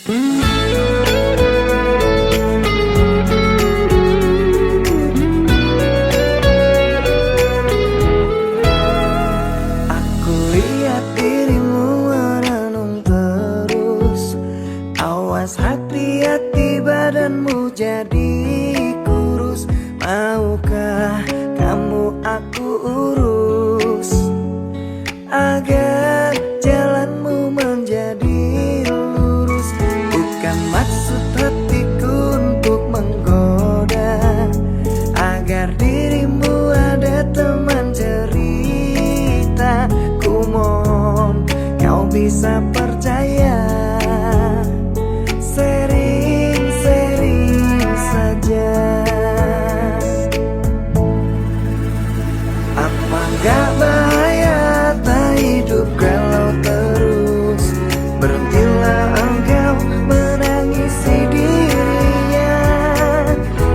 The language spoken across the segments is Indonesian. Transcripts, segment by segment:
Aku lihat dirimu merenung terus. Awas hati-hati badanmu jadi kurus. Maukah kamu aku urus agar jalanmu menjadi lurus? Bukan maksud hatiku untuk menggoda, agar dirimu ada teman cerita. Ku mohon kau bisa percaya, sering-sering saja. Apa gak bahaya tak hidup kalau terus? Berhentilah engkau menangisi dirinya,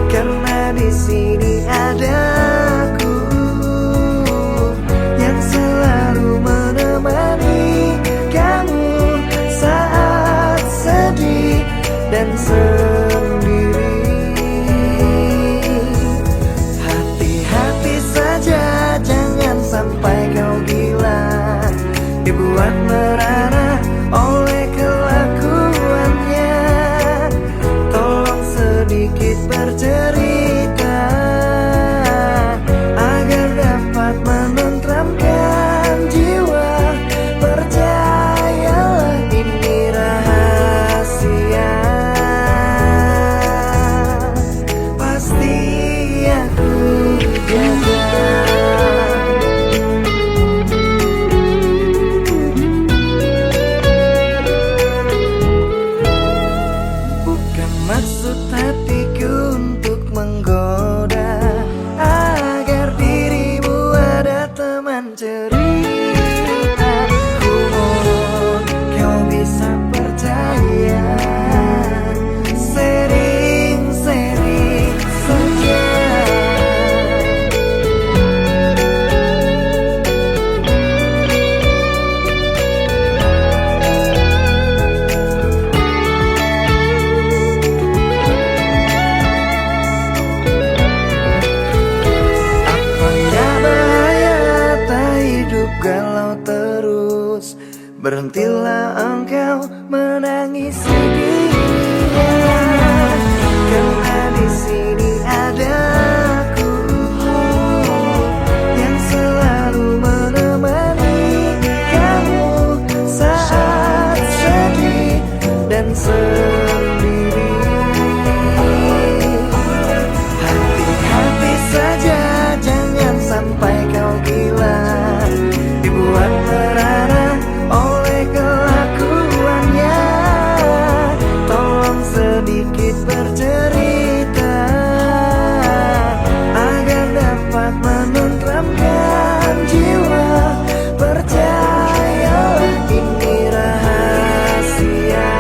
karena di sini ada aku yang selalu menemani kamu saat sedih dan sendiri. Hati-hati saja, jangan sampai kau gila, dibuat merana oleh kelakuannya. Tolong sedikit bercerita agar dapat menenteramkan jiwa. Percayalah ini rahasia, pasti aku jaga. Bukan maksud hatiku untuk menggoda, agar dirimu ada teman cerita. Ku mohon kau bisa percaya, sering-sering saja. Apa gak bahaya tak hidup galau terus? Berhentilah engkau menangisi dirinya, karena di sini ada aku yang selalu menemani kamu saat sedih dan sendiri. Hati-hati saja, jangan sampai kau gila, dibuat merana oleh kelakuannya. Tolong sedikit bercerita agar dapat menenteramkan jiwa. Percayalah ini rahasia,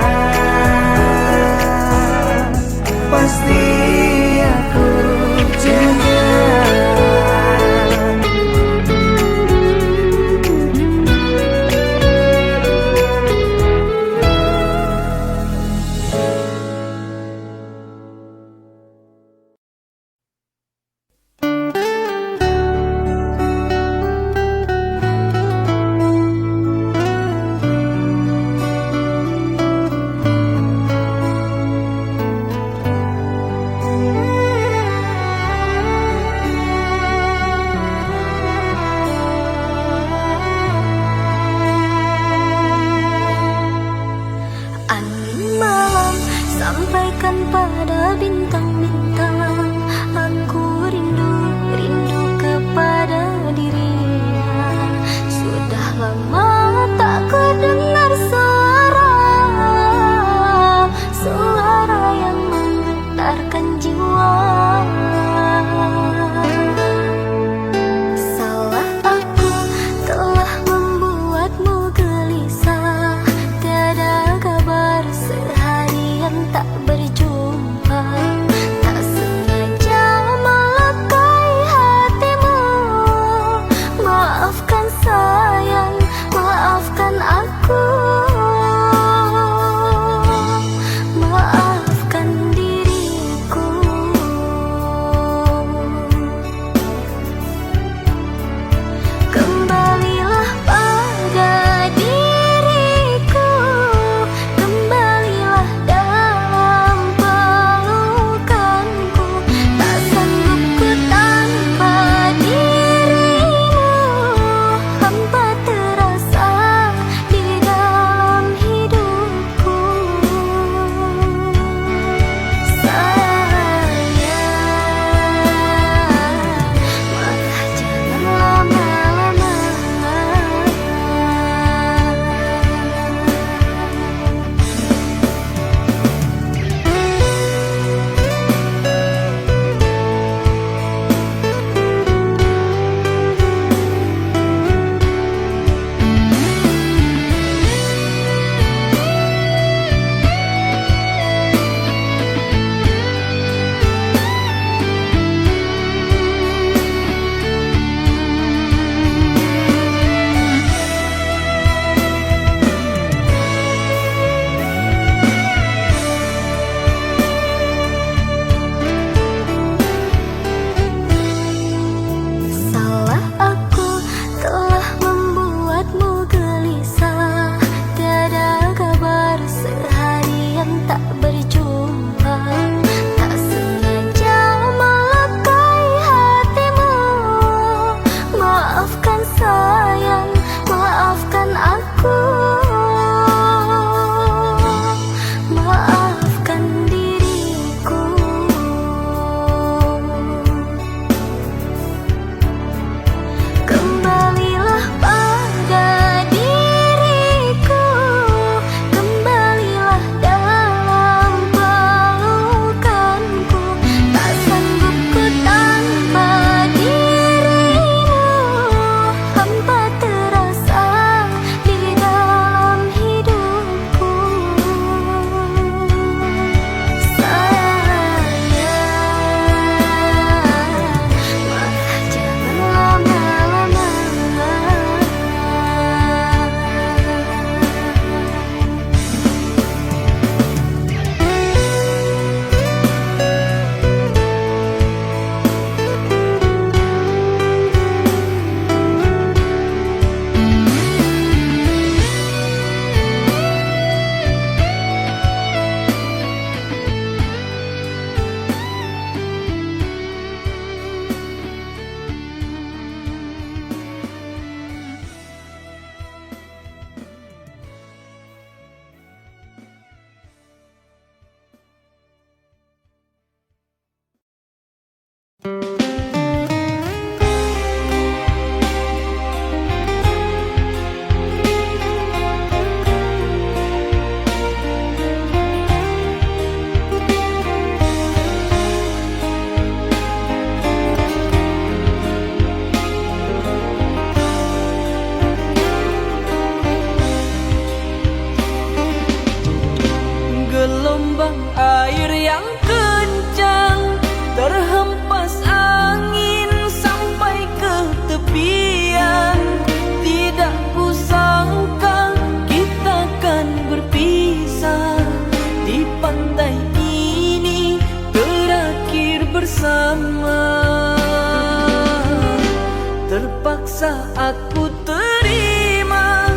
terpaksa aku terima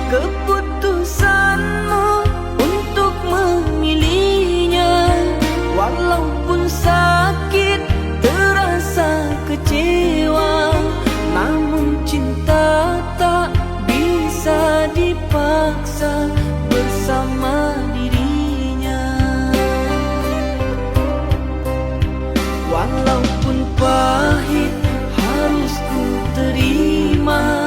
keputusanmu untuk memilihnya. Walaupun sakit, terasa kecewa, namun cinta tak bisa dipaksa bersama dirinya. Walaupun pahit, harus ku terima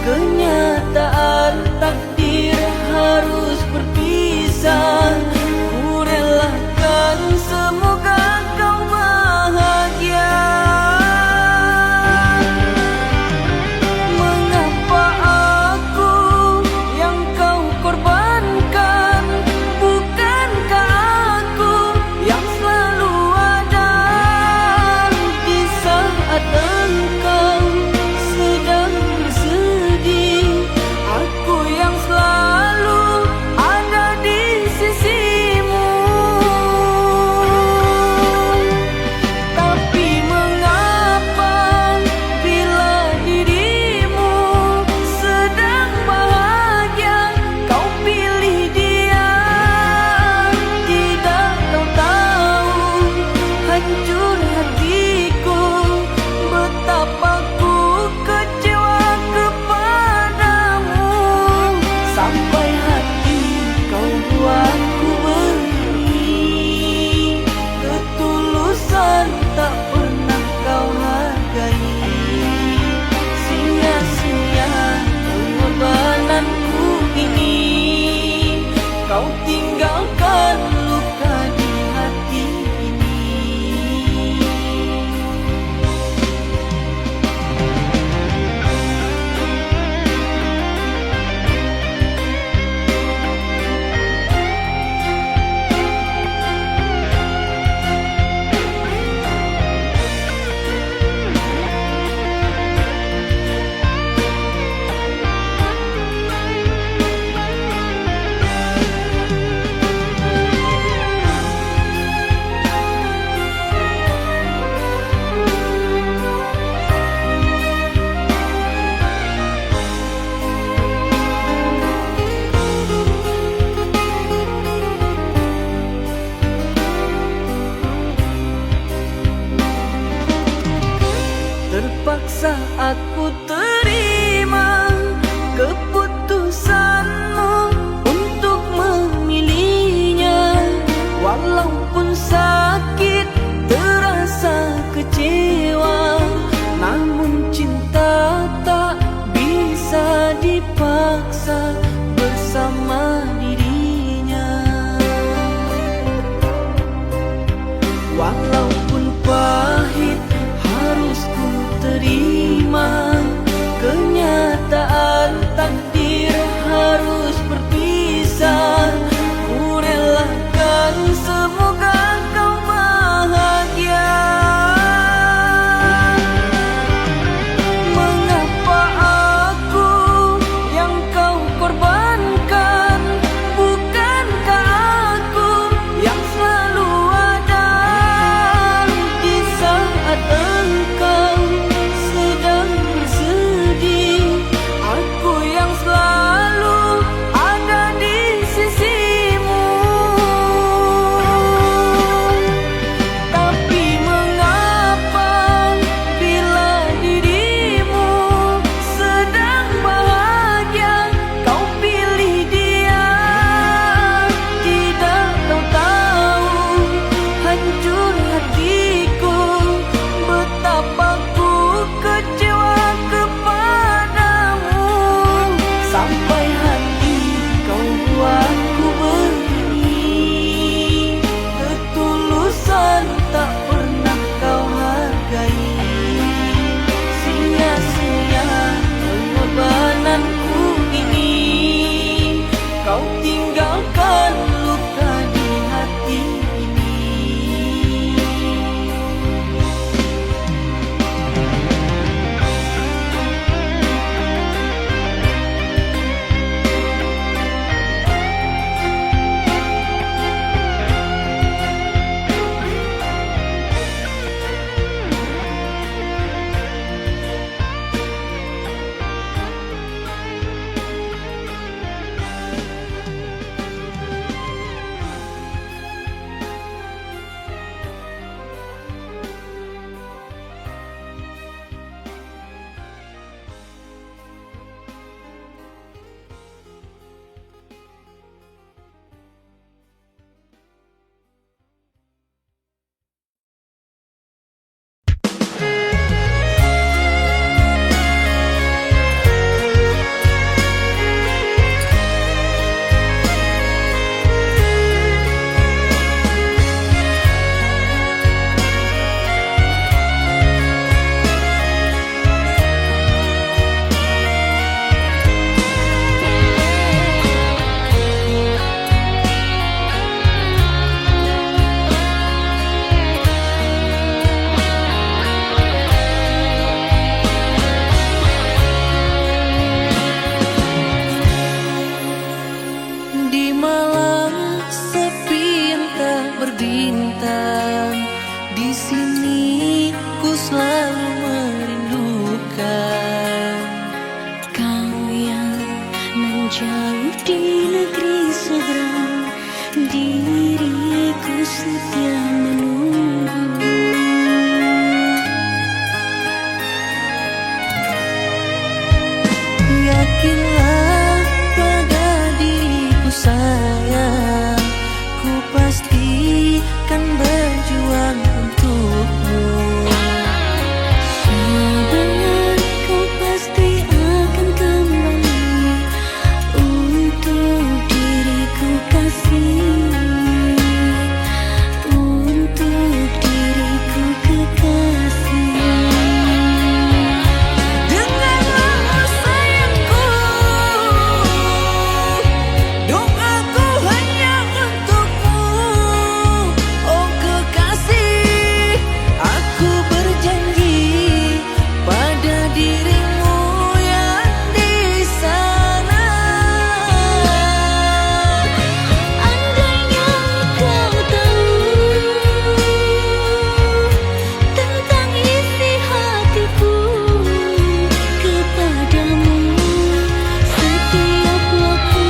kenyataan takdir harus berpisah. Ku relakan, semoga kau bahagia. Mengapa aku yang kau korbankan? Bukankah aku yang selalu ada di saat engkau sedang bersedih? Aku yang selalu ada di sisimu. Tapi mengapa bila dirimu sedang bahagia, kau pilih dia? Tidak kau tahu hancur hatiku, betapa ku kecewa kepadamu. Sampai hati kau buat ku beri, ketulusan tak pernah kau hargai. Sia-sia pengorbananku ini, kau tinggalkan luka di hati ini. malam sepi yang tak berbintang, di sini ku selalu merindukan kau yang menjauh di negeri seberang. Diriku setia menunggu. Yakinlah pada diriku sayang, ku pasti kan berjuang untukmu. Sabar, kau pasti akan kembali untuk diriku kasih, untuk diriku kekasih. Dengarlah sayangku, doaku hanya untukmu. Oh kekasih, aku berjanji pada dirimu yang di sana. Andainya kau tahu tentang isi hatiku kepadamu, setiap waktu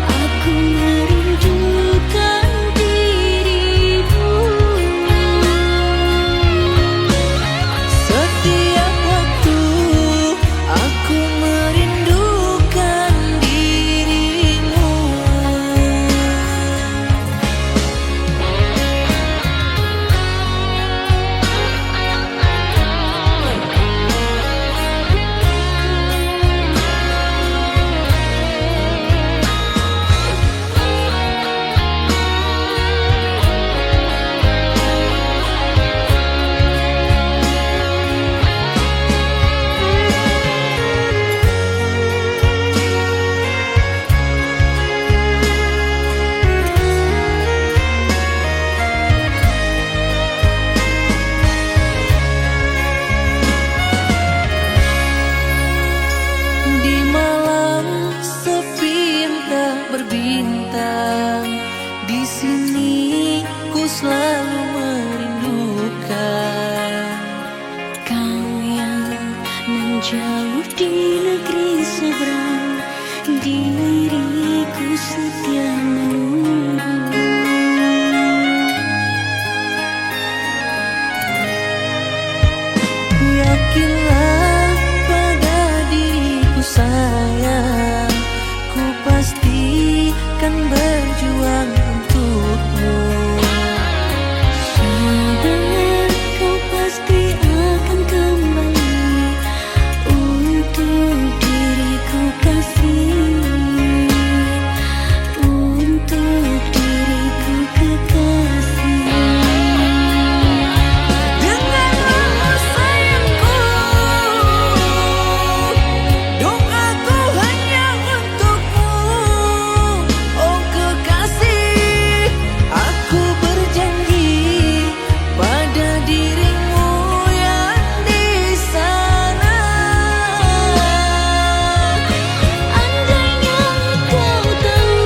aku merindukan dirimu. Setiap waktu aku merindukan dirimu. Di malam sepi yang tak berbintang, di sini ku selalu merindukan Kau yang menjauh di negeri seberang. Diriku setia menunggu. Yakinlah pada diriku sayang, ku pasti kan berjuang untukmu. Sabar, kau pasti akan kembali untuk diriku kasih, untuk diriku kekasih. Dengarlah sayangku, doaku hanya untukmu. Oh kekasih, aku berjanji pada dirimu yang di sana. Andainya kau tahu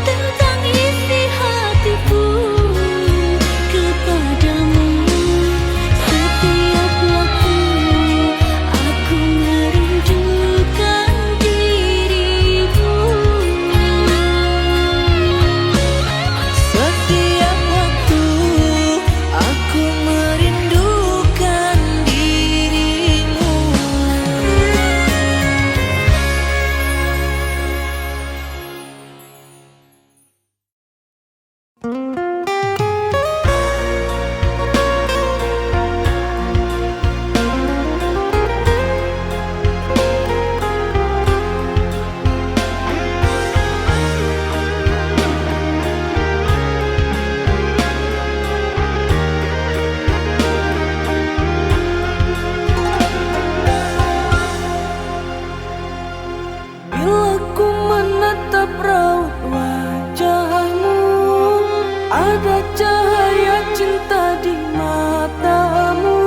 tentang isi hatiku kepadamu, setiap waktu aku merindukan dirimu. Setiap waktu aku merindukan dirimu. Bila ku menatap raut wajahmu, ada cahaya cinta di matamu,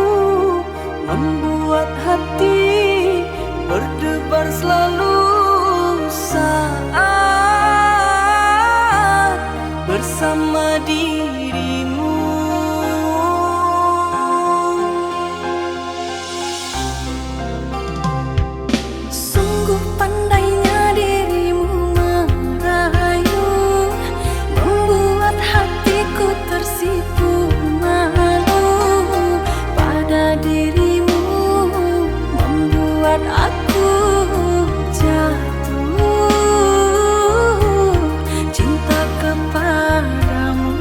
membuat hati berdebar selalu dirimu. Sungguh pandainya dirimu merayu, membuat hatiku tersipu malu pada dirimu, membuat aku jatuh cinta kepadamu.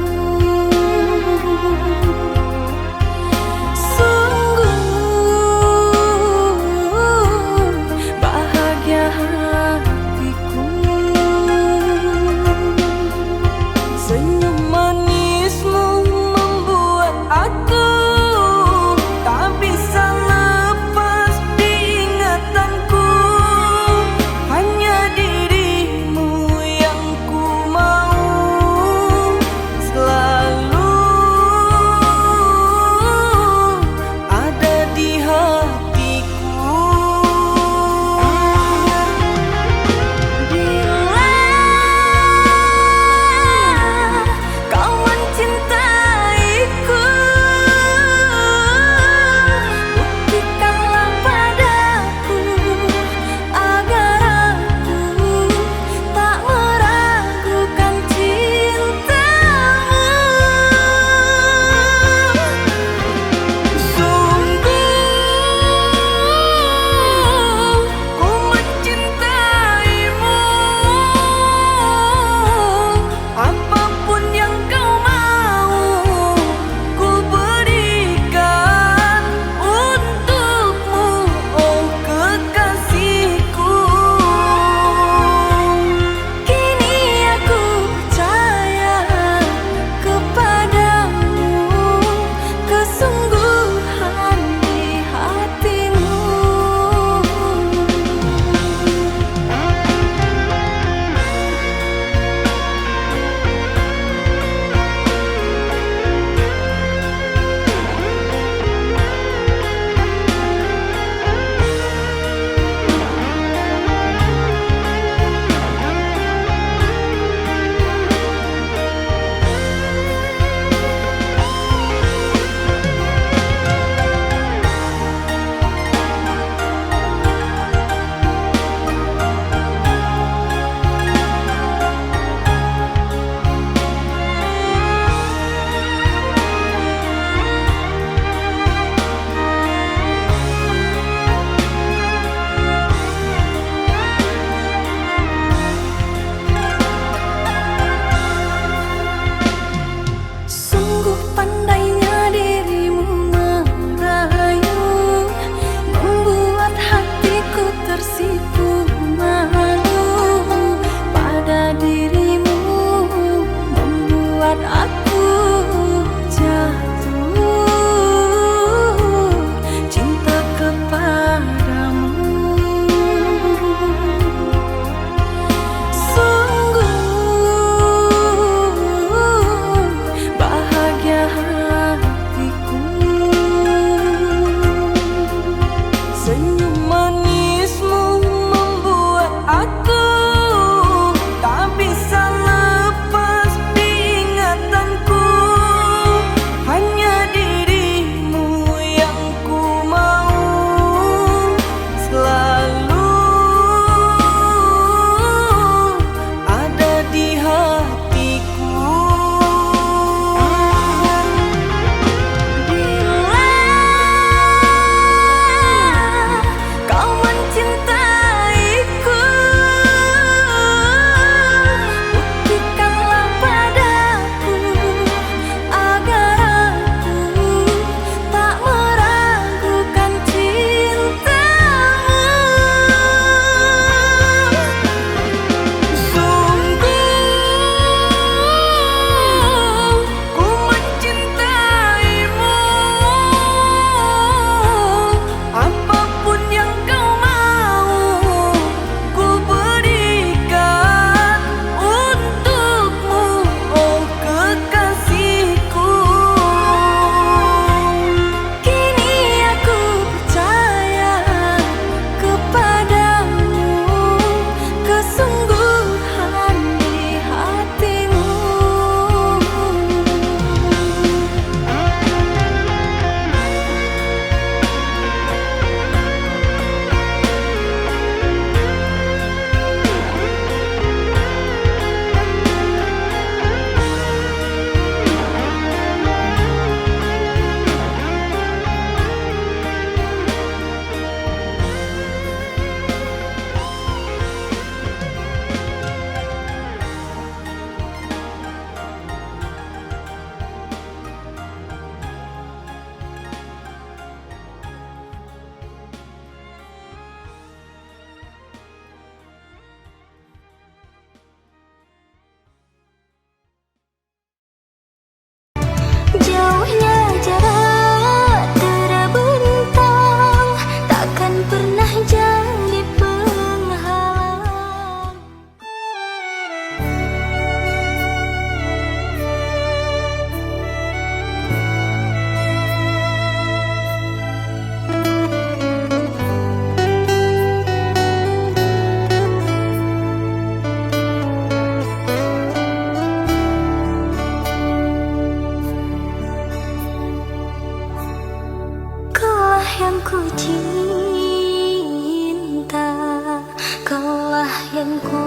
yang ku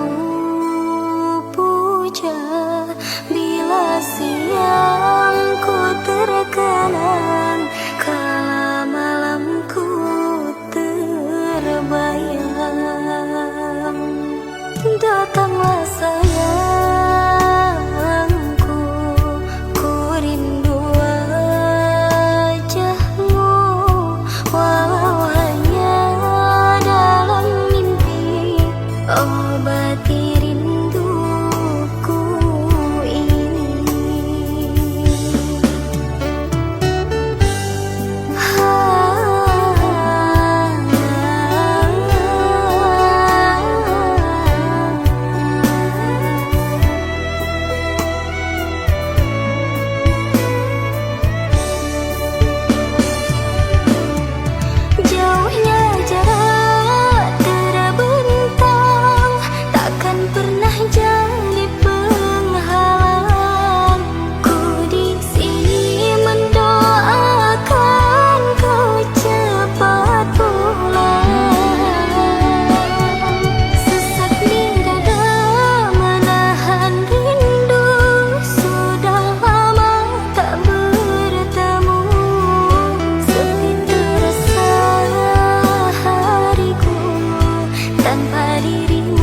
puja, bila siang ku terkenang, kala malamku terbayang. Datanglah sayangku, ku rindu wajahmu, walau hanya dalam mimpi, obati rinduku ini. Jauhnya jarak terbentang, takkan pernah jadi penghalang. Ku di sini mendoakan kau cepat pulang. Sesak di dada menahan rindu, sudah lama tak bertemu. Sepi terasa hariku tanpa dirimu.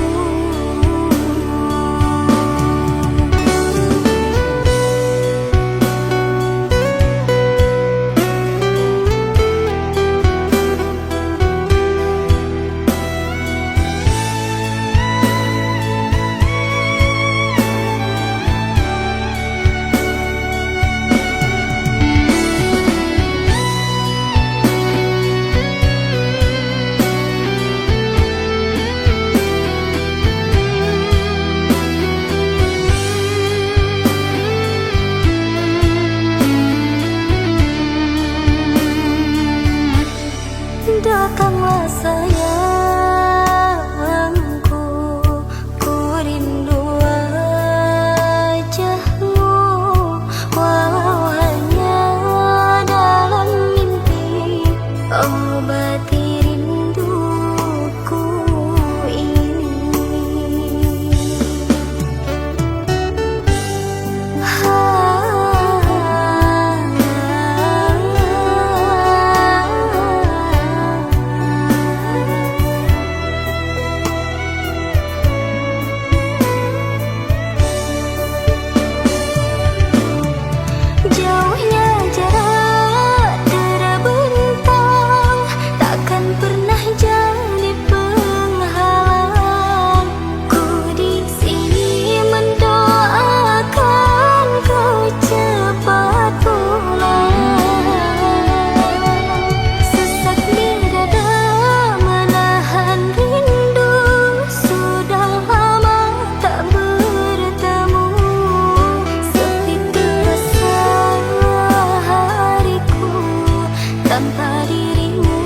Datanglah sayangku, ku rindu wajahmu, walau hanya dalam mimpi, obati rinduku ini. Jauhnya jarak terbentang, takkan pernah jadi penghalang. Ku di sini mendoakan kau cepat pulang. Sesak di dada menahan rindu, sudah lama tak bertemu. Sepi terasa hariku tanpa dirimu.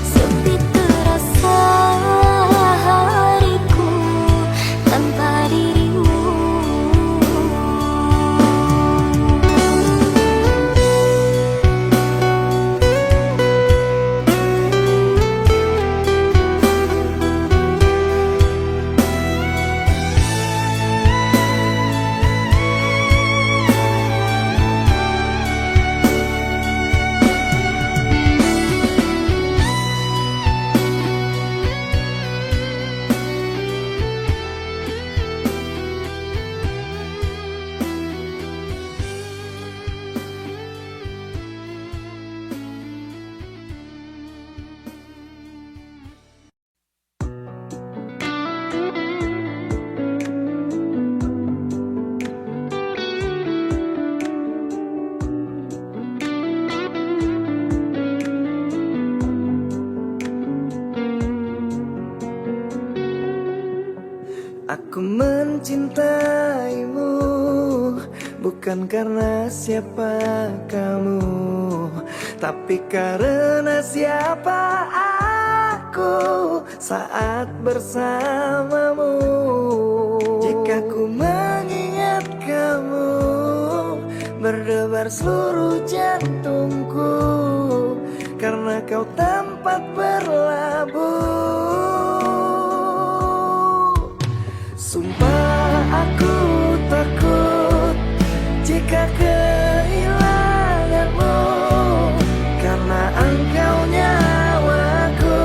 Sepi terasa hariku tanpa dirimu. Aku mencintaimu bukan karena siapa kamu, tapi karena siapa aku saat bersamamu. Jika ku mengingat kamu, berdebar seluruh jantungku, karena kau tempat berlabuh jika kehilanganmu, karena engkau nyawaku,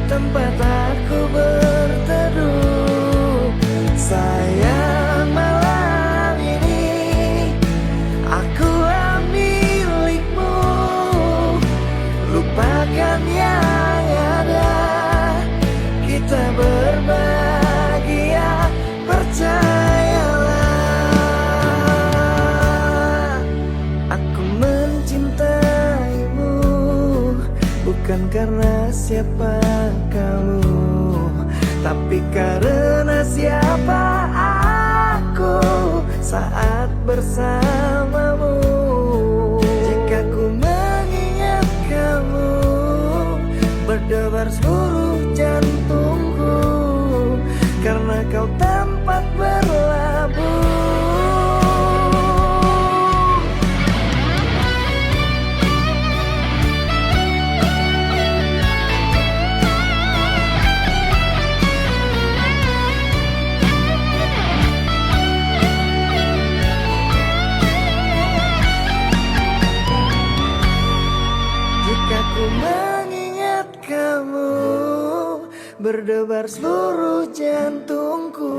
tempat aku berteduh. Sayang, malam ini akulah milikmu. Lupakan yang ada, kita berbahagia, percayalah. Aku mencintaimu bukan karena siapa kamu, tapi karena siapa aku saat bersamamu. Jika ku mengingat kamu, berdebar seluruh jantungku, karena kau tempat berlabuh. Jika ku mengingat kamu, berdebar seluruh jantungku,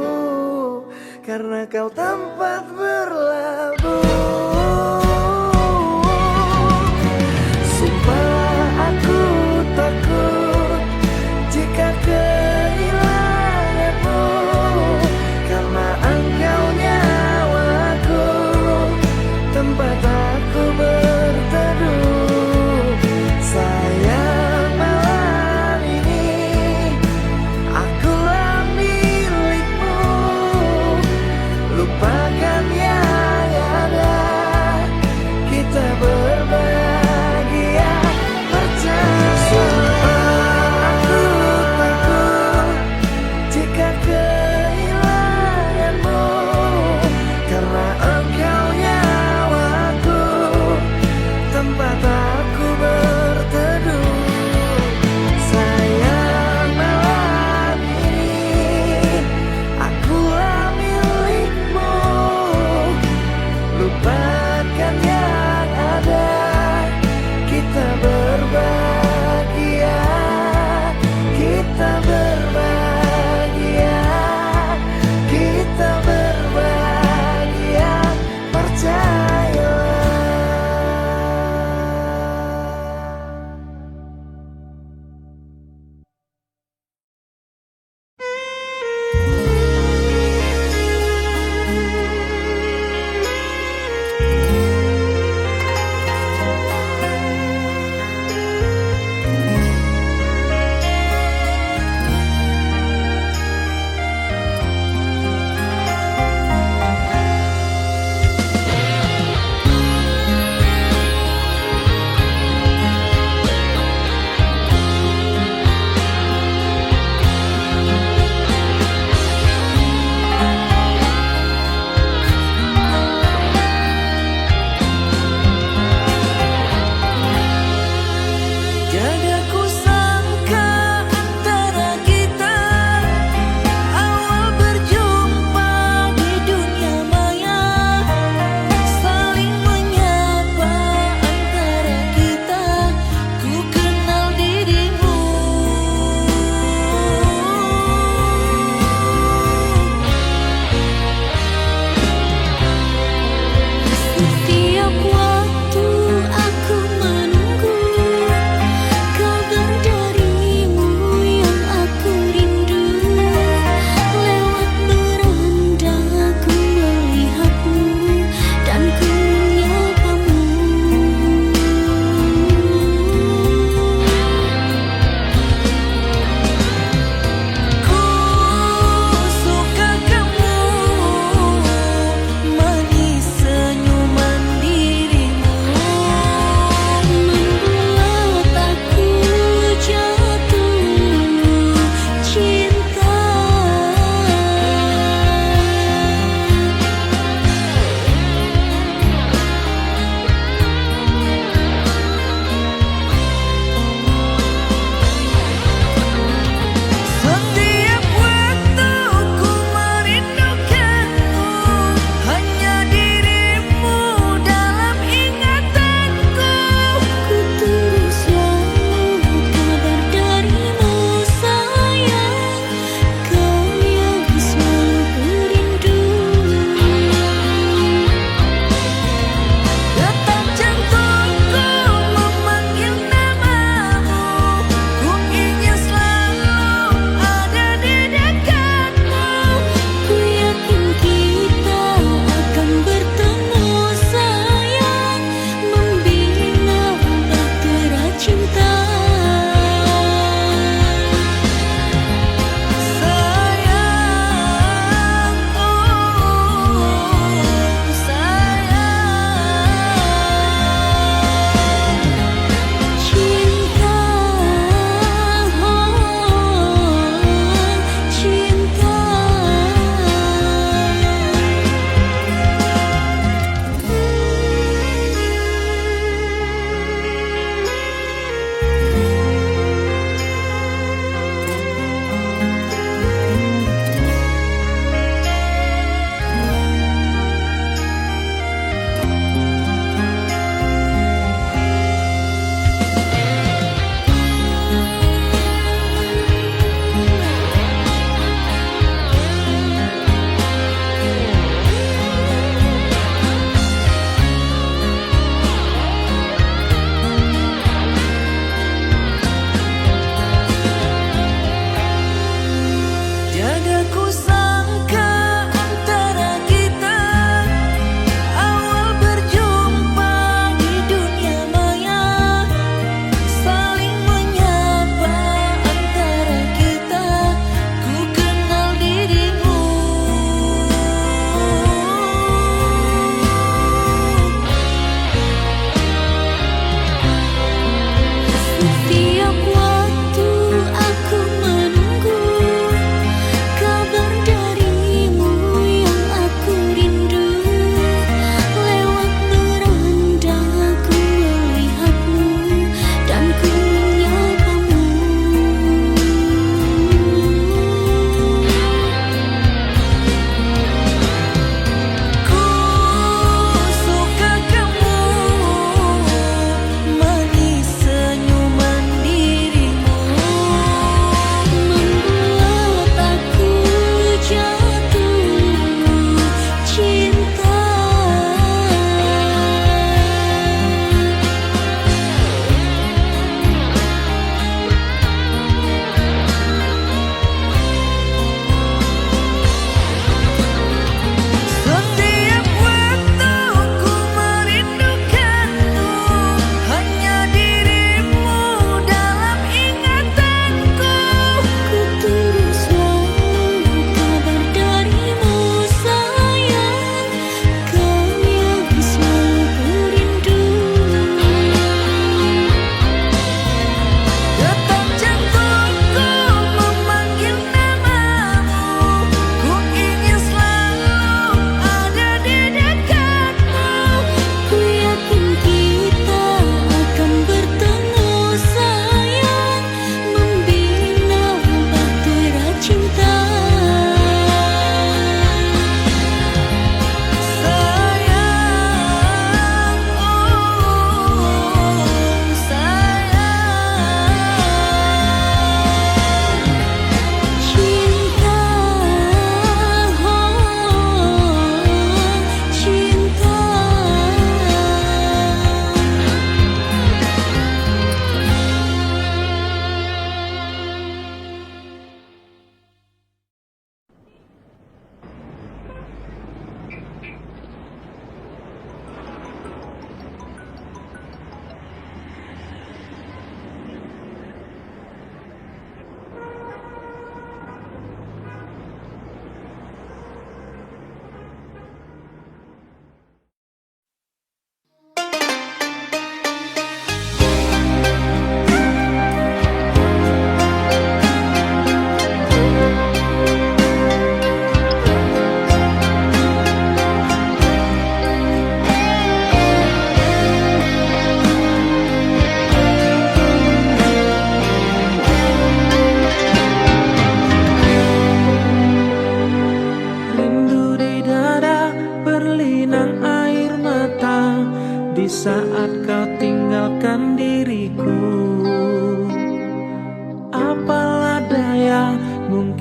karena kau tempat berlabuh. Sumpah aku takut jika kehilanganmu, karena engkau nyawaku, tempat aku berteduh. Sayang, malam ini akulah milikmu. Lupakan yang ada,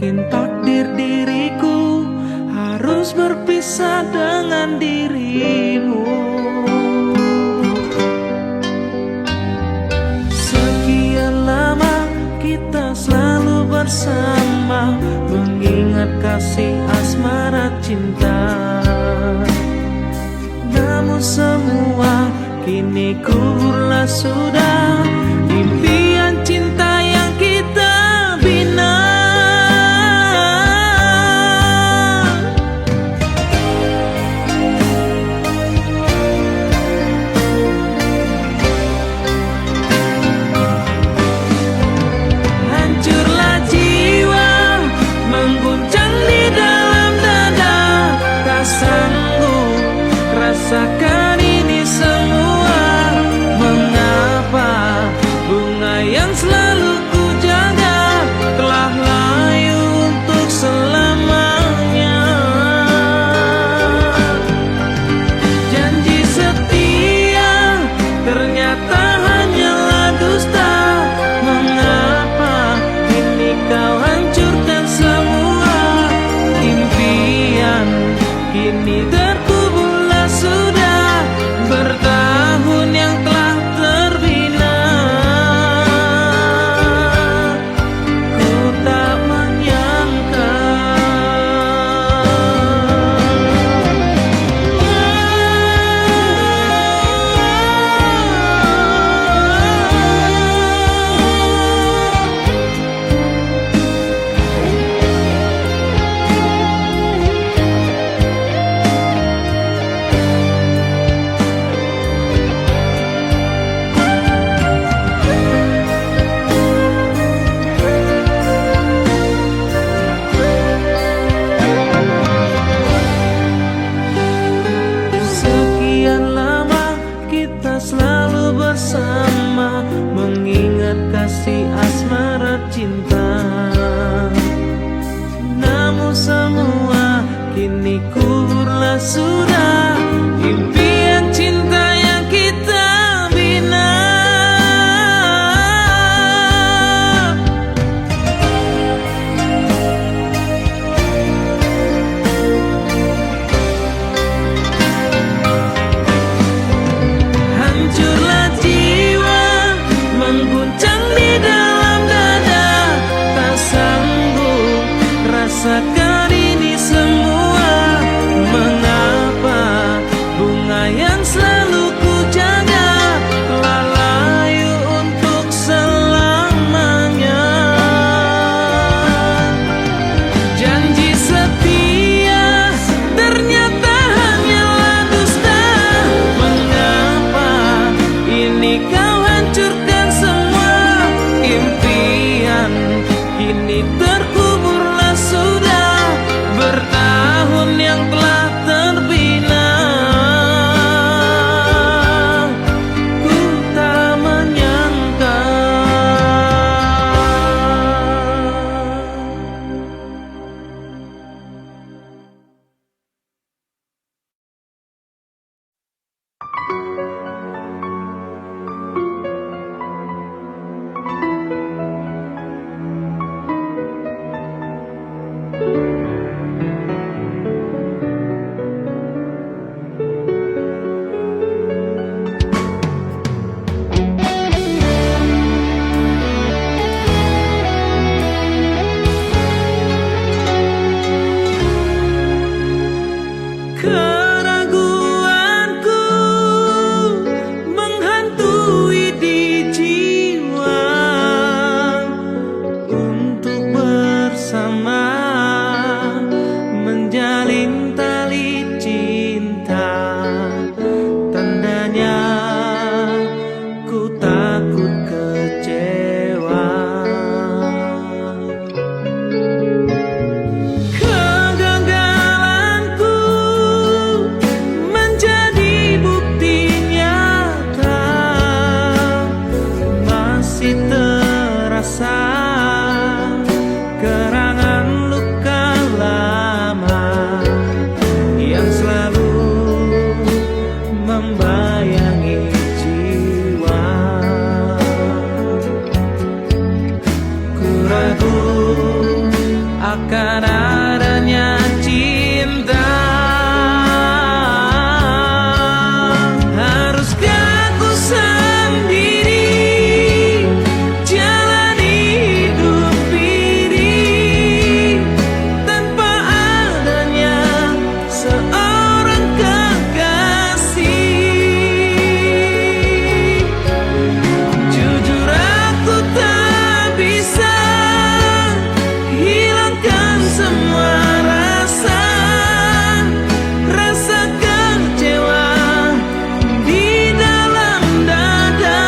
Mungkin takdir diriku harus berpisah dengan dirimu. Sekian lama kita selalu bersama, mengingat kasih asmara cinta. Namun semua kini gugur sudah, impian cinta yang kita bina. Hancurlah jiwa, mengguncang di dalam dada, tak sanggup rasakan ini semua. Mengapa bunga yang selalu ku jaga telah layu untuk selamanya? Janji setia ternyata hanyalah dusta. Mengapa kini kau hancurkan semua? Impian kini terkuburlah sudah, bertahun yang telah terbina. Ku tak menyangka sekian lama kita selalu bersama, mengingat kasih asmara cinta. Namun semua kini gugurlah sudah, impian cinta yang kita bina. Hancurlah jiwa, mengguncang di dalam dada, tak sanggup rasakan ini semua. Mengapa bunga yang selalu ku jaga telah layu untuk selamanya? Janji setia ternyata hanyalah dusta. Mengapa ini kau hancurkan semua? Impian kini terkuburlah sudah, bertahun yang telah terbina. Ku tak menyangka keraguanku menghantui di jiwa untuk bersama menjalin tali cinta. Tandanya ku takut kecewa. Kegagalanku menjadi bukti nyata, masih terasa kerangan akan adanya cinta. Haruskah ku sendiri jalani hidup ini tanpa adanya seorang kekasih? Jujur aku tak bisa hilangkan semua rasa kecewa di dalam dada.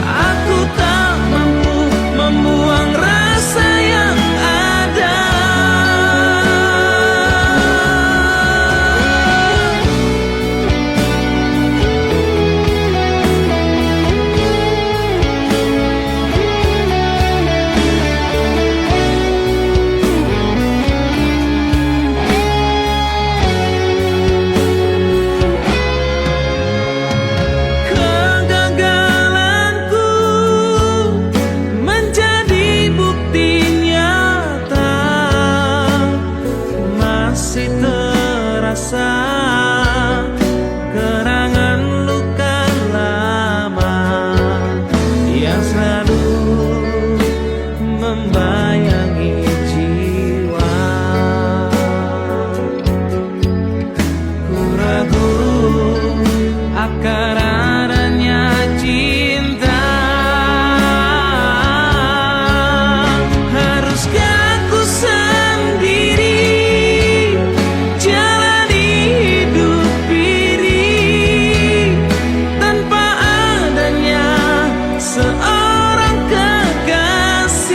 Aku tak mampu membuang rasa yang ada. Kegagalanku menjadi bukti nyata, masih terasa kenangan luka lama yang selalu membayangi jiwa. Ku ragu akan adanya cinta. Haruskah ku sendiri jalani hidup ini tanpa adanya seorang kekasih?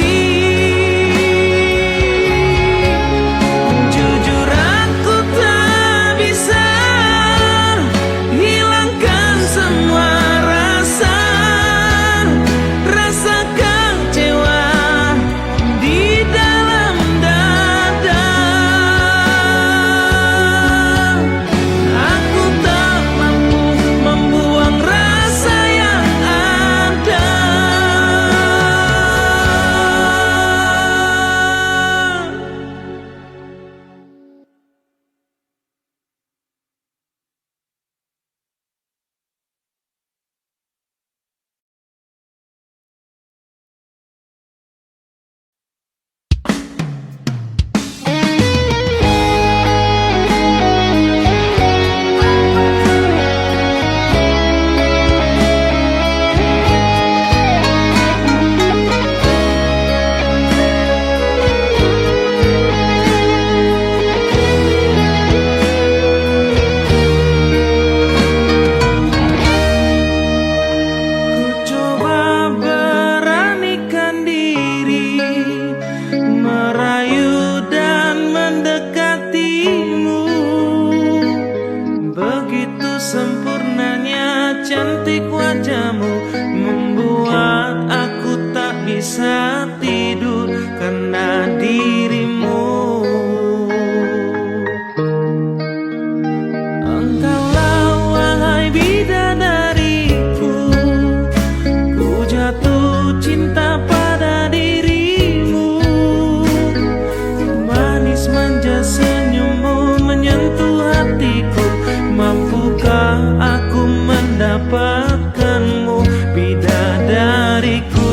Jujur aku tak bisa hilangkan semua rasa kecewa di dalam dada. Aku tak mampu membuang rasa yang ada. Ku coba beranikan diri merayu dan mendekatimu. Begitu sempurnanya cantik wajahmu membuat aku tak bisa tidur karena dirimu. Engkaulah wahai bidadariku, ku jatuh cinta pada dirimu. Manis manja senyummu menyentuh hatiku. Mampukah aku mendapatkanmu bidadariku?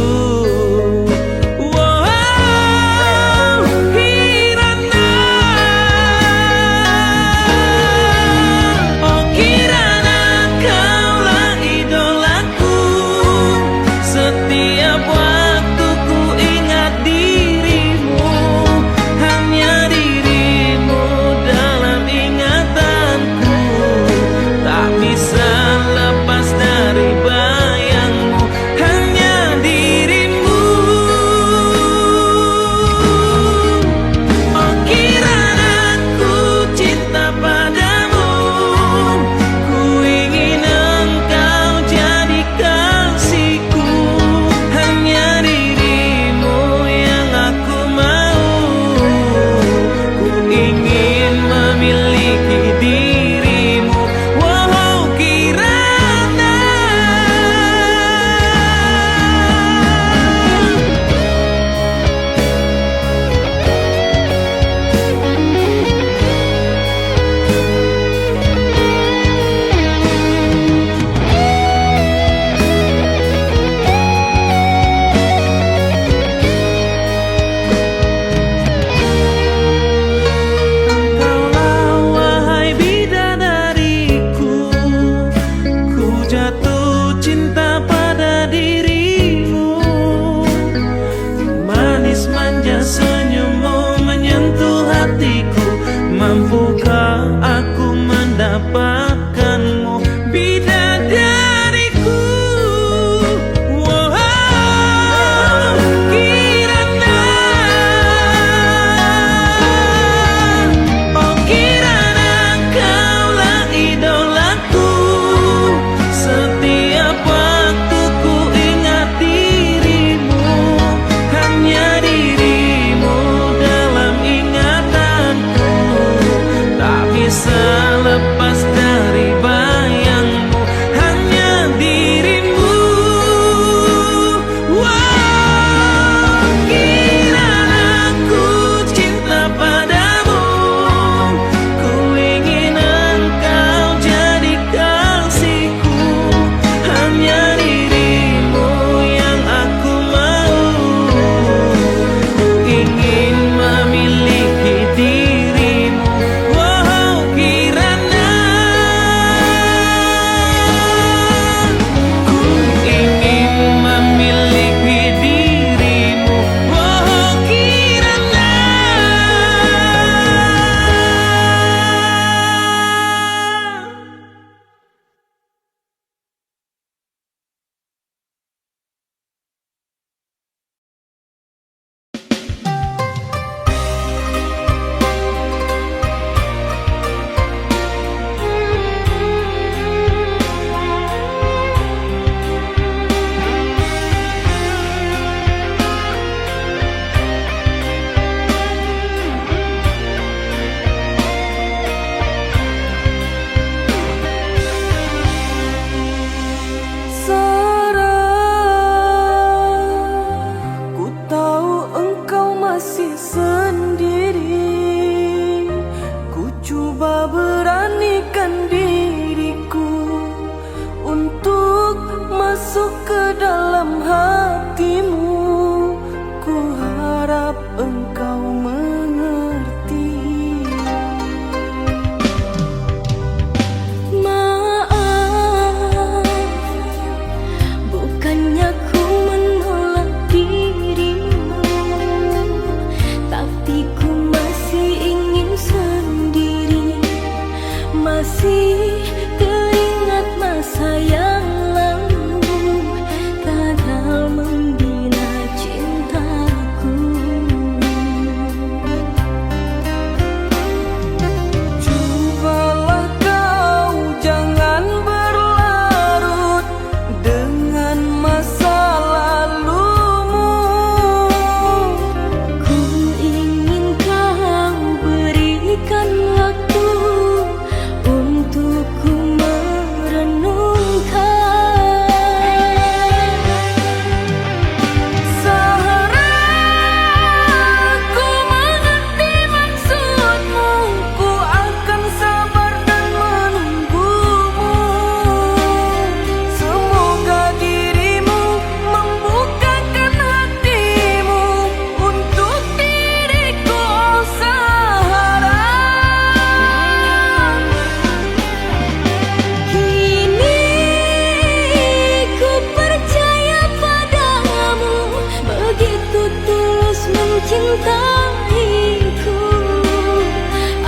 mencintaiku,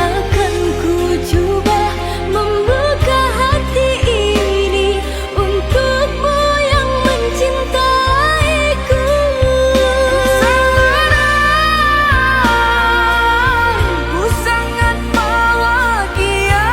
akan ku coba membuka hati ini untukmu yang mencintaiku. Sekarang ku sangat bahagia.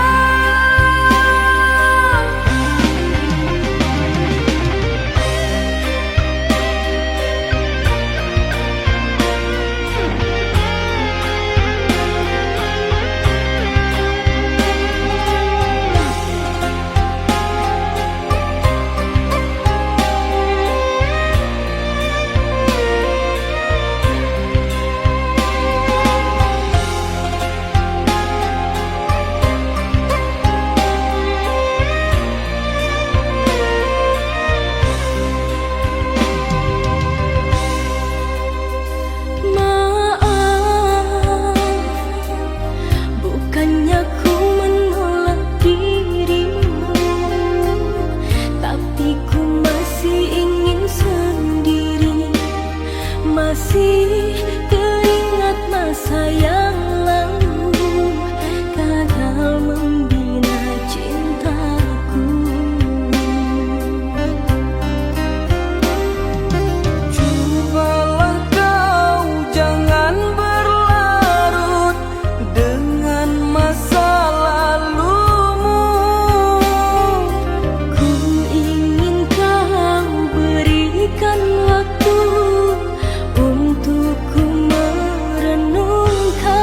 Bukannya ku menolak dirimu, tapi ku masih ingin sendiri. Masih teringat masa yang lalu, gagal membina cintaku. Cobalah kau jangan berlarut dengan masa lalumu. Ku ingin kau berikan waktu untukku merenungkan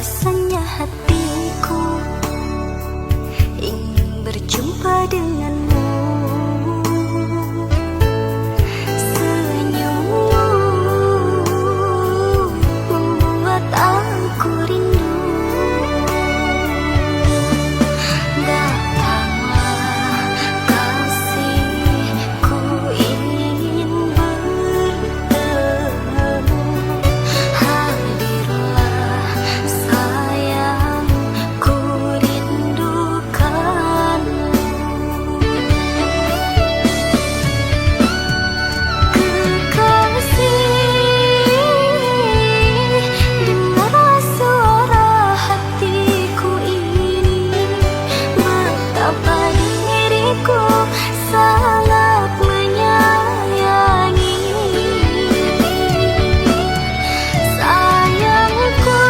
rasanya hatiku ingin berjumpa denganmu. Senyummu membuat aku rindu. Datanglah kasihku, ingin bertemu. Hadirlah sayang, ku rindukanmu. Kekasih, dengarlah suara hatiku ini, betapa diriku sangat menyayangi. Sayangku,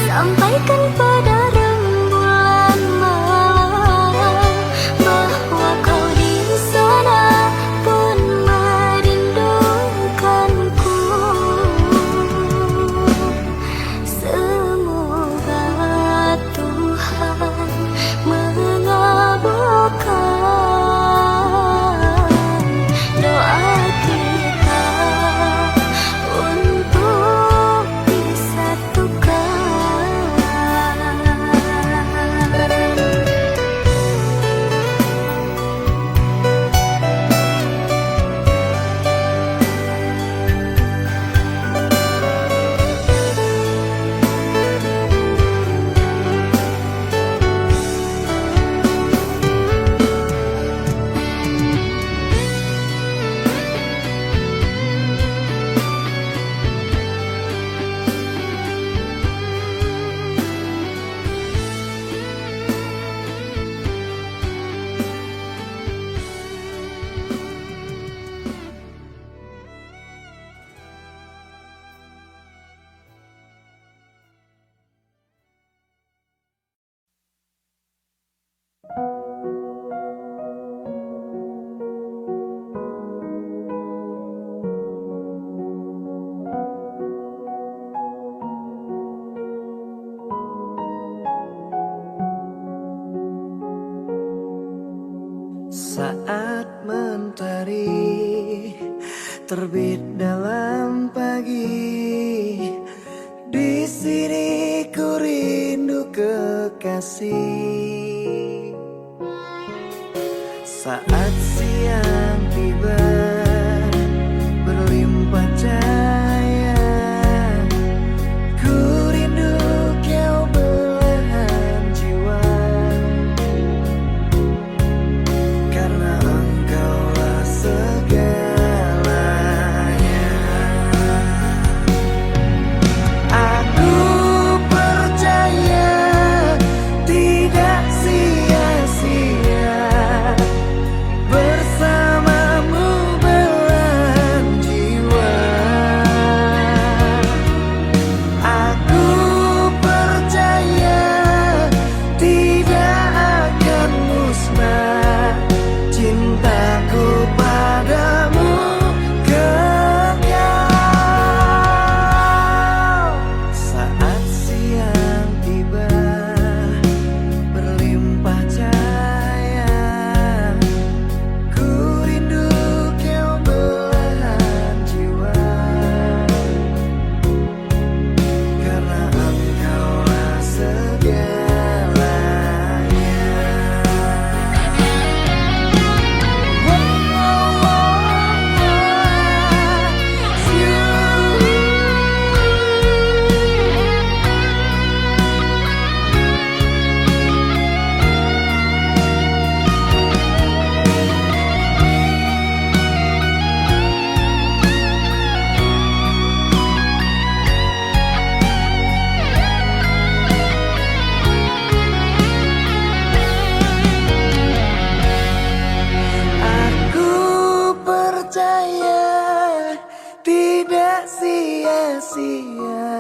sampaikan pada rembulan malam bahwa kau di sana pun merindukanku. Semoga Tuhan mengabulkan doa kita untuk disatukan. Saat mentari terbit dalam pagi, di sini ku rindu kekasih. Saat siang tiba berlimpah cahaya, ku rindu kau belahan jiwa. Karena engkaulah segalanya. Aku percaya tidak sia-sia bersamamu belahan jiwa. Aku percaya tidak akan musnah cintaku padamu kekal. Saat siang tiba berlimpah cahaya, ku rindu kau belahan jiwa. Karena engkaulah segalanya. Aku percaya tidak sia-sia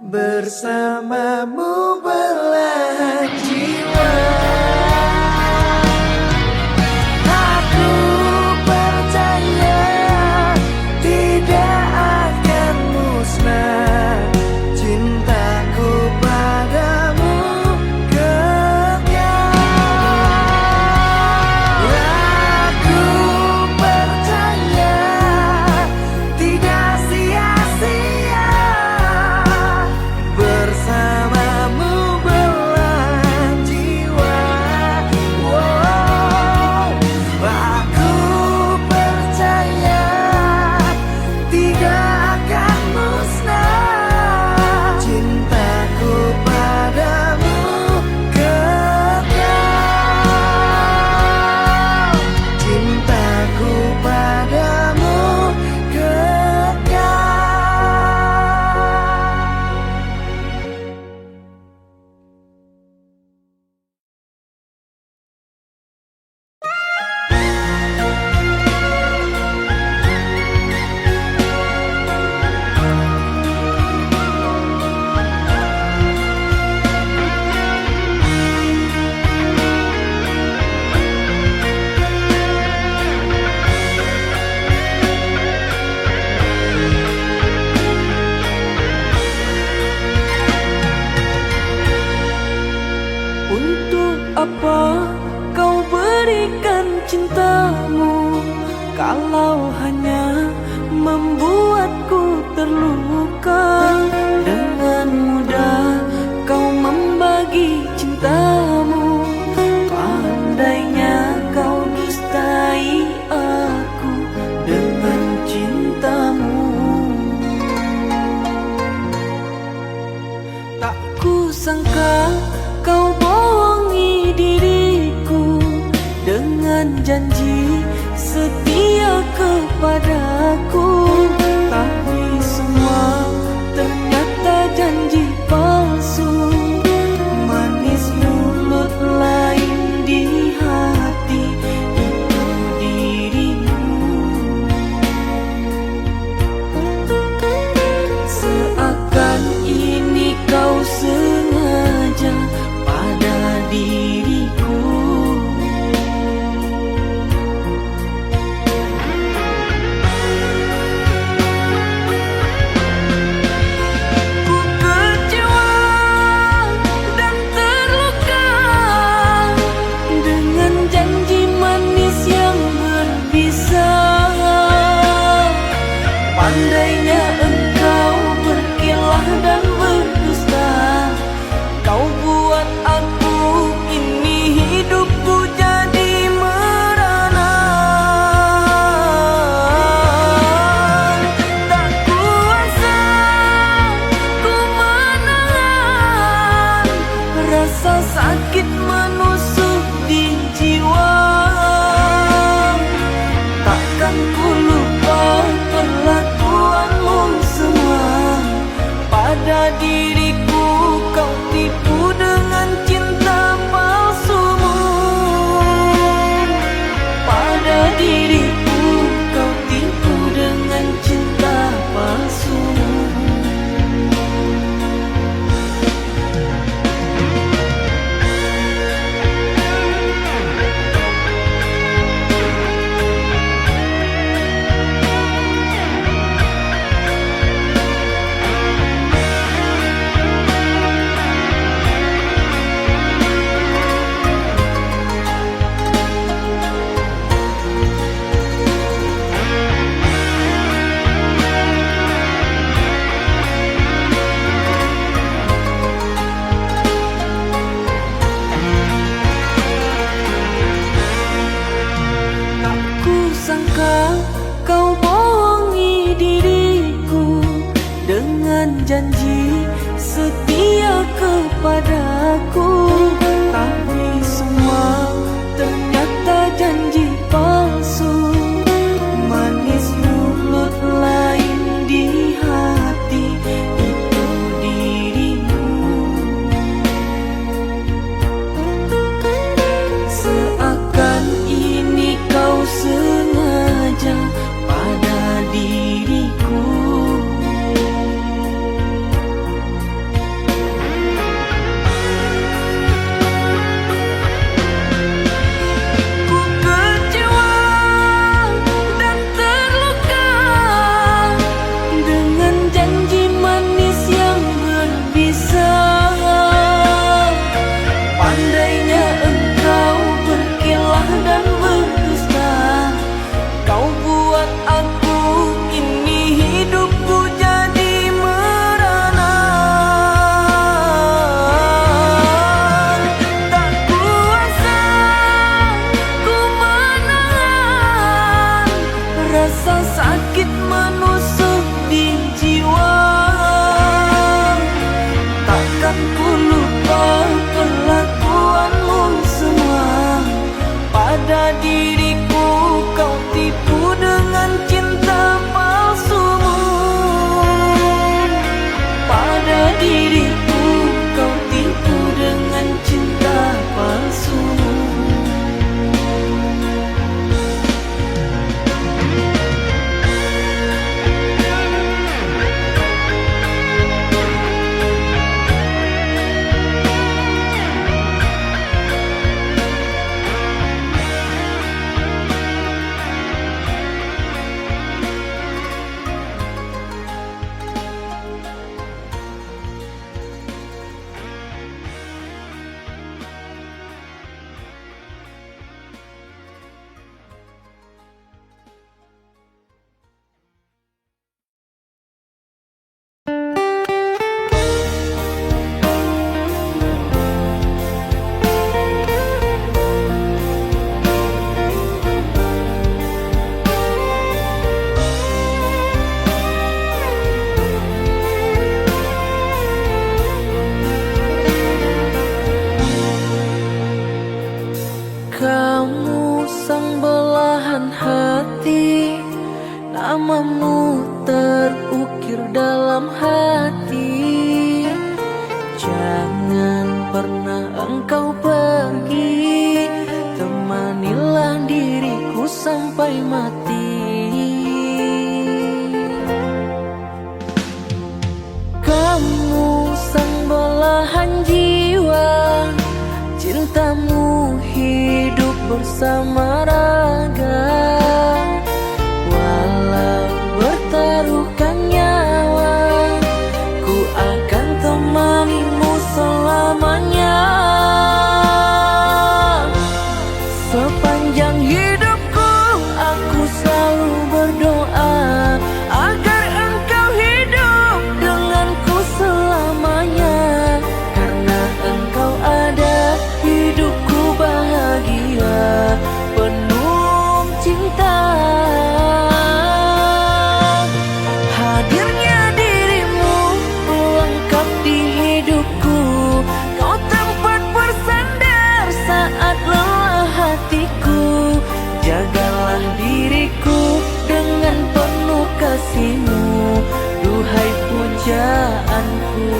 bersamamu belahan jiwa. Aku percaya tidak akan musnah kepadaku, tapi semua ternyata janji palsu. Manis mulut lain di hati, itu dirimu. Seakan ini kau sengaja pada diriku. Ku kecewa dan terluka dengan janji manis yang berbisa. Pandainya engkau berkilah dan berdusta. Kau buat aku ini hidupku jadi merana. Tak kuasa ku menahan rasa sakit menusuk di jiwa. Takkan ku lupa perlakuanmu semua pada diriku. Kau tipu dengan cinta palsumu. Pada diriku kau tipu dengan cinta palsumu. Tak kusangka kau bohongi diriku dengan janji setia kepadaku, tapi semua ternyata janji palsu. Manis mulut lain di hati, itu dirimu. Seakan ini kau sengaja pada diriku. terukir dalam hati. Jangan pernah engkau pergi, temanilah diriku sampai mati. Kamu sang belahan jiwa, cintamu hidup bersama raga. Walau bertaruhkan nyawa, ku akan temanimu selamanya. Sepanjang hidupku aku selalu berdoa agar engkau hidup denganku selamanya. Karena engkau ada, hidupku bahagia, penuh cinta. Hadirnya dirimu lengkap di hidupku, kau tempat bersandar saat lelah hatiku. Jagalah diriku dengan penuh kasih-Mu, duhai pujaanku.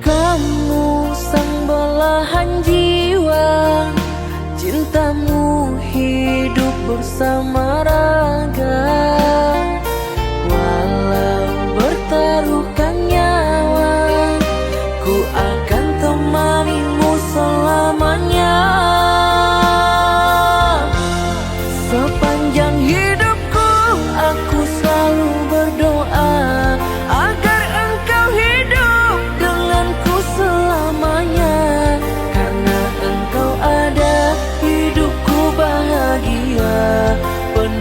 Kamu sang belahan jiwa, cintamu hidup bersama raga. Walau bertaruhkan nyawa, ku akan temanimu selamanya. Sepanjang hidupku aku selalu berdoa agar engkau hidup denganku selamanya. Karena engkau ada, hidupku bahagia, penuh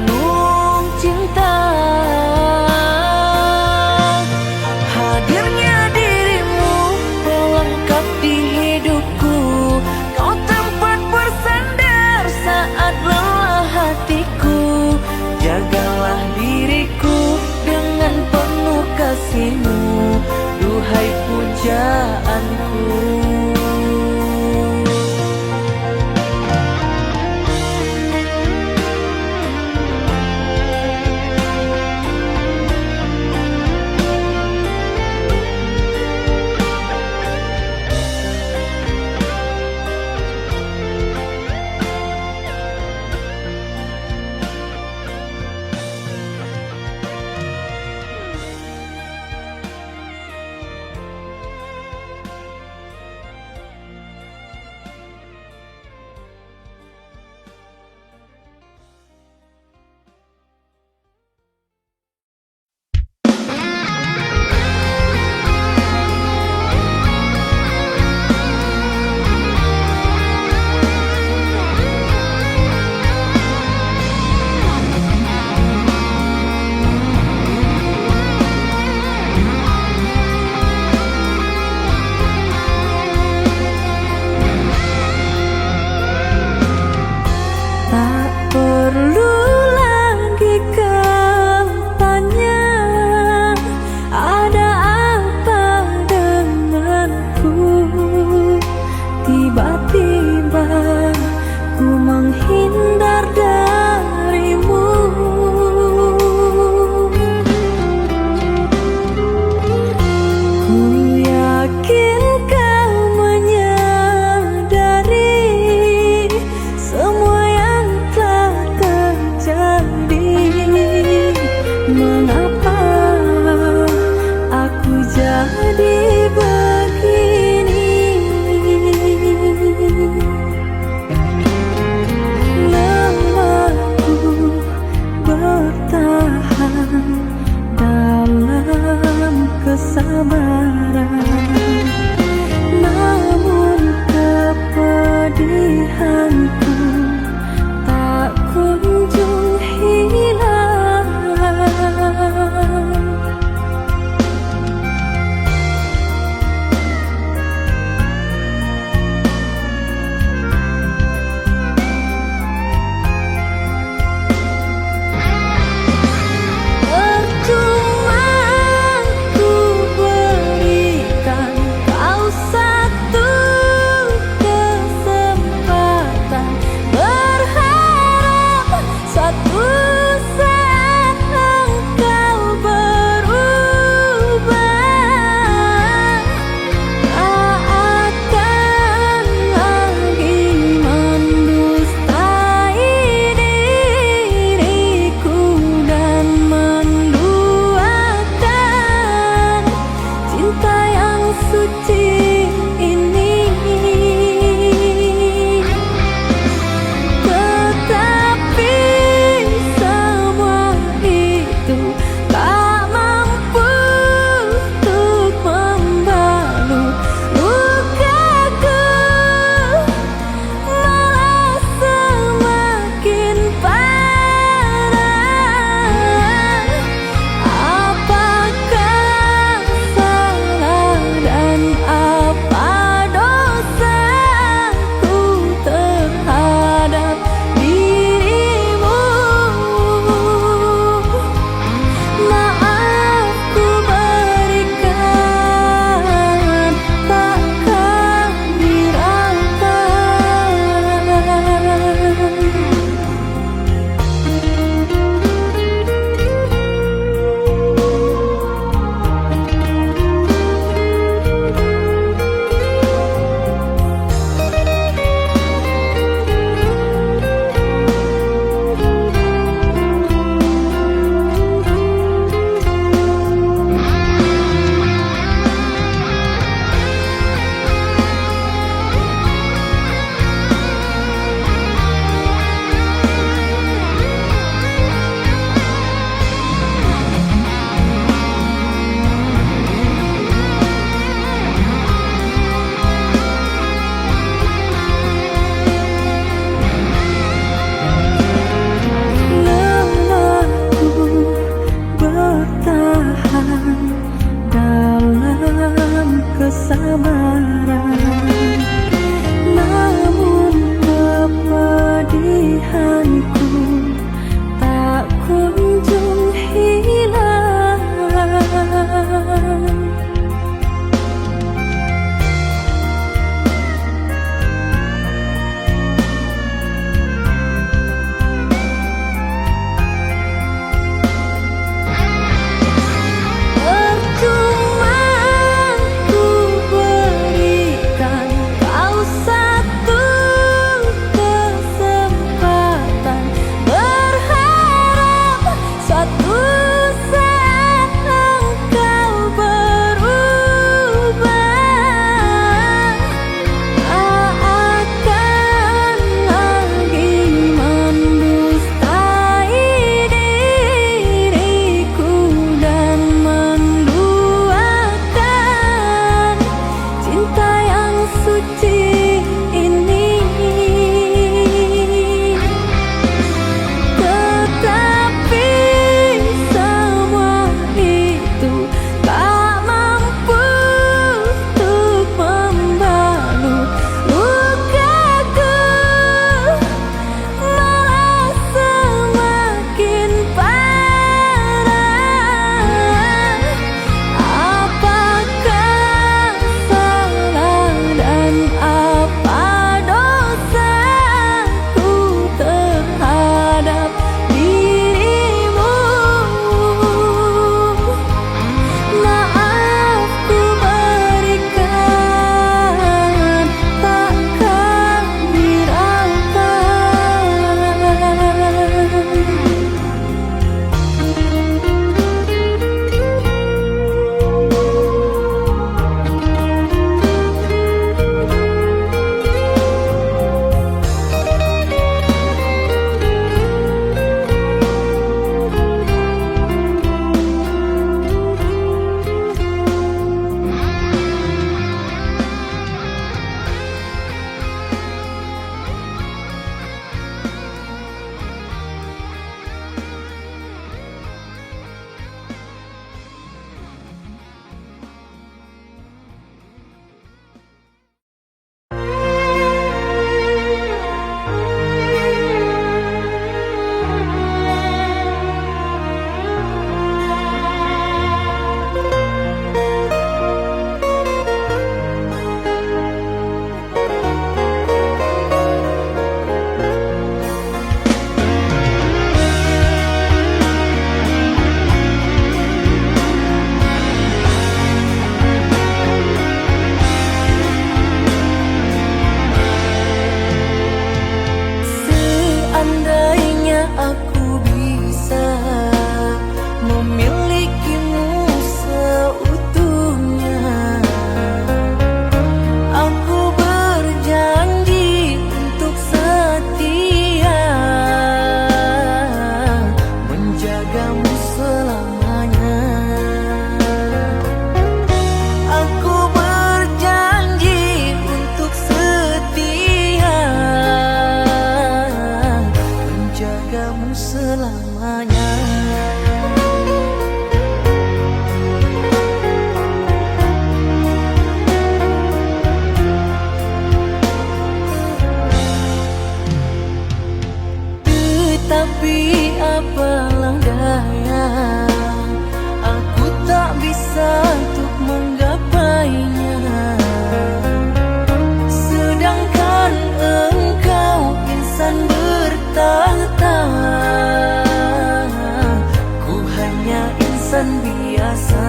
biasa,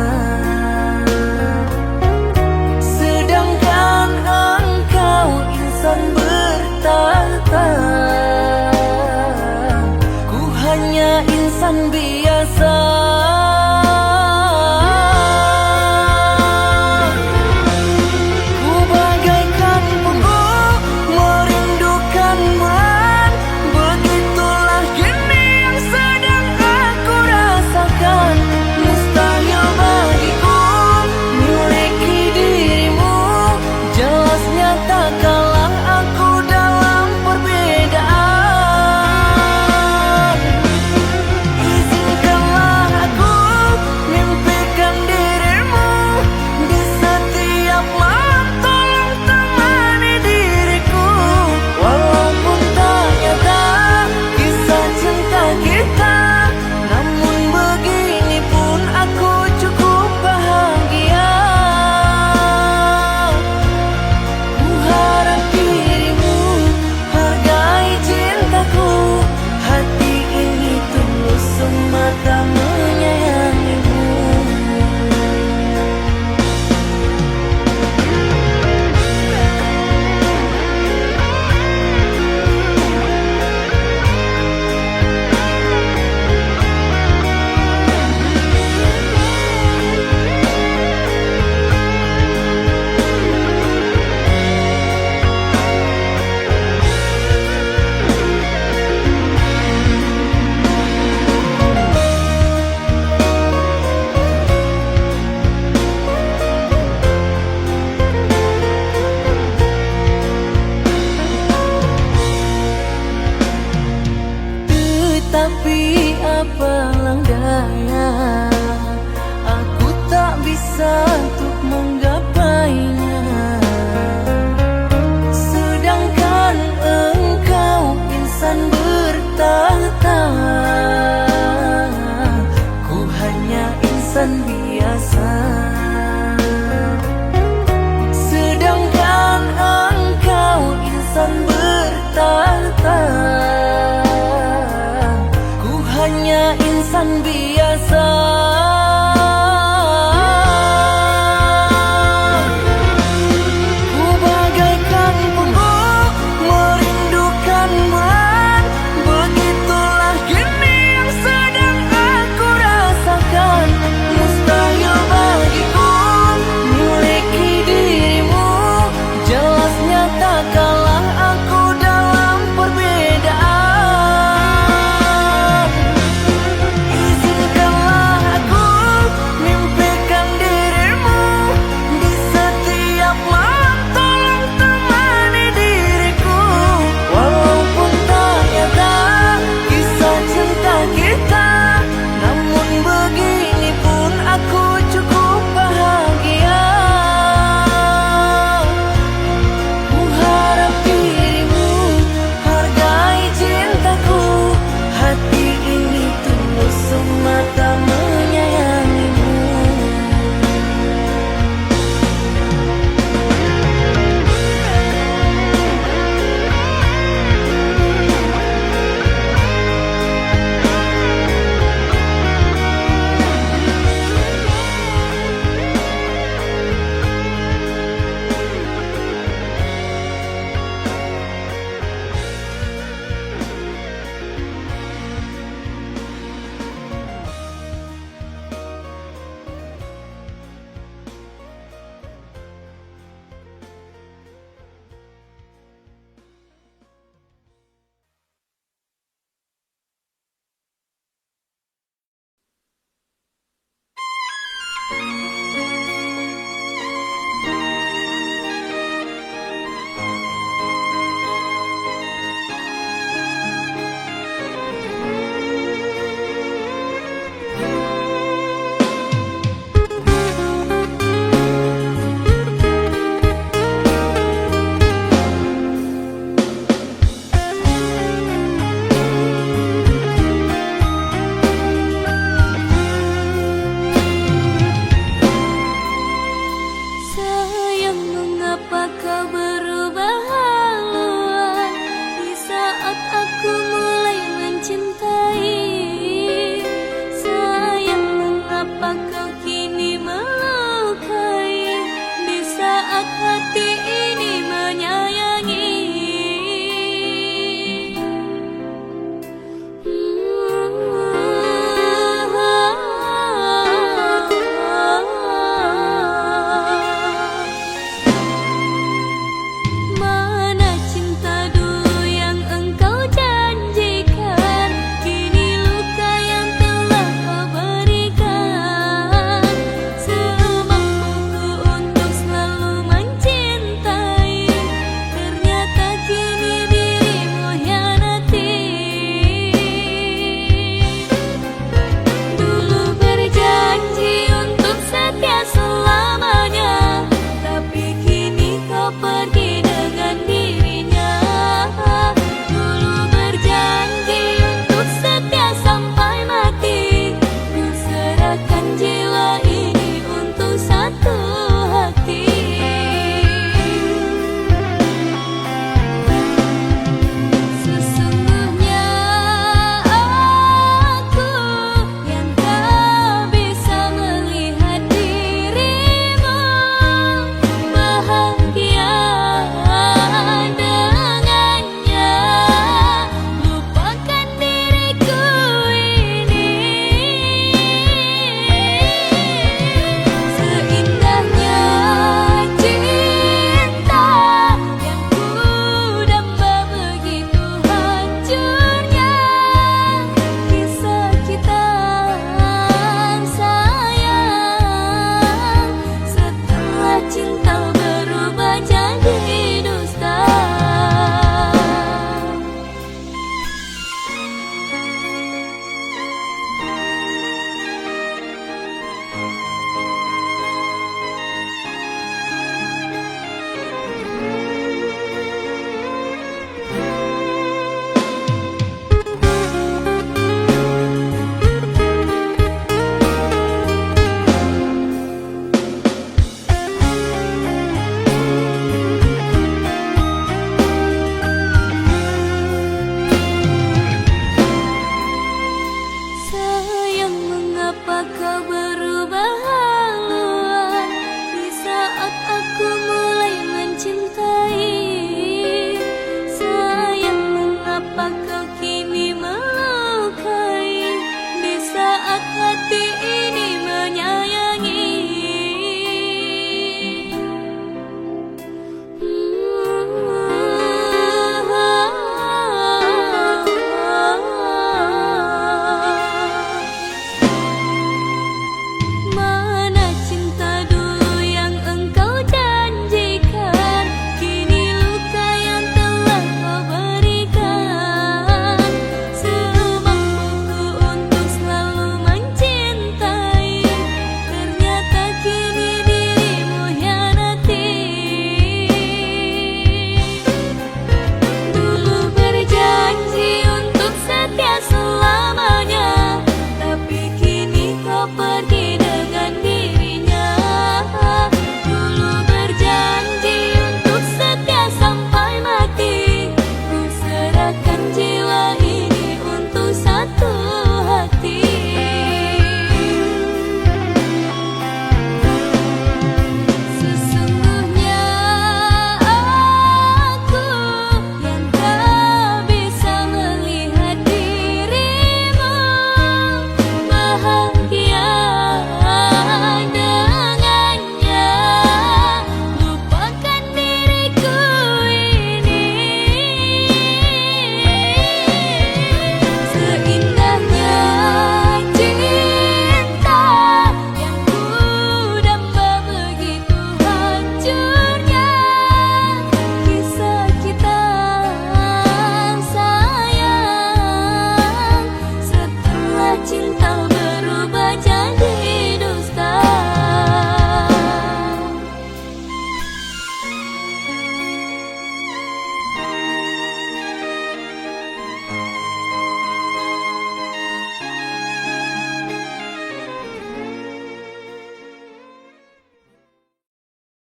sedangkan engkau insan bertata. Ku hanya insan biasa. Ku bagaikan punggung merindukan bulan, begitulah kini yang sedang aku rasakan. Mustahil bagiku miliki dirimu, jelasnya tak kalah aku dalam perbedaan. Izinkanlah aku mimpikan dirimu di setiap malam, tolong temani diriku. Walaupun tak nyata kisah cinta kita, namun begini pun aku cukup bahagia. Ku harap dirimu hargai cintaku, hati ini tulus semata menyayangimu. Tetapi apalah daya, aku tak bisa untuk menggapainya. Sedangkan engkau insan bertata, ku hanya insan biasa. Sedangkan engkau insan bertata, ku hanya insan biasa. Ku bagaikan punggung merindukan bulan, begitulah kini yang sedang aku rasakan. Mustahil bagiku miliki dirimu, jelasnya tak kalah aku dalam perbedaan. Izinkanlah aku mimpikan dirimu di setiap malam, tolong temani diriku. Walaupun tak nyata kisah cinta kita, namun begini pun aku cukup bahagia. Ku harap dirimu hargai cintaku, hati ini tulus semata menyayangimu.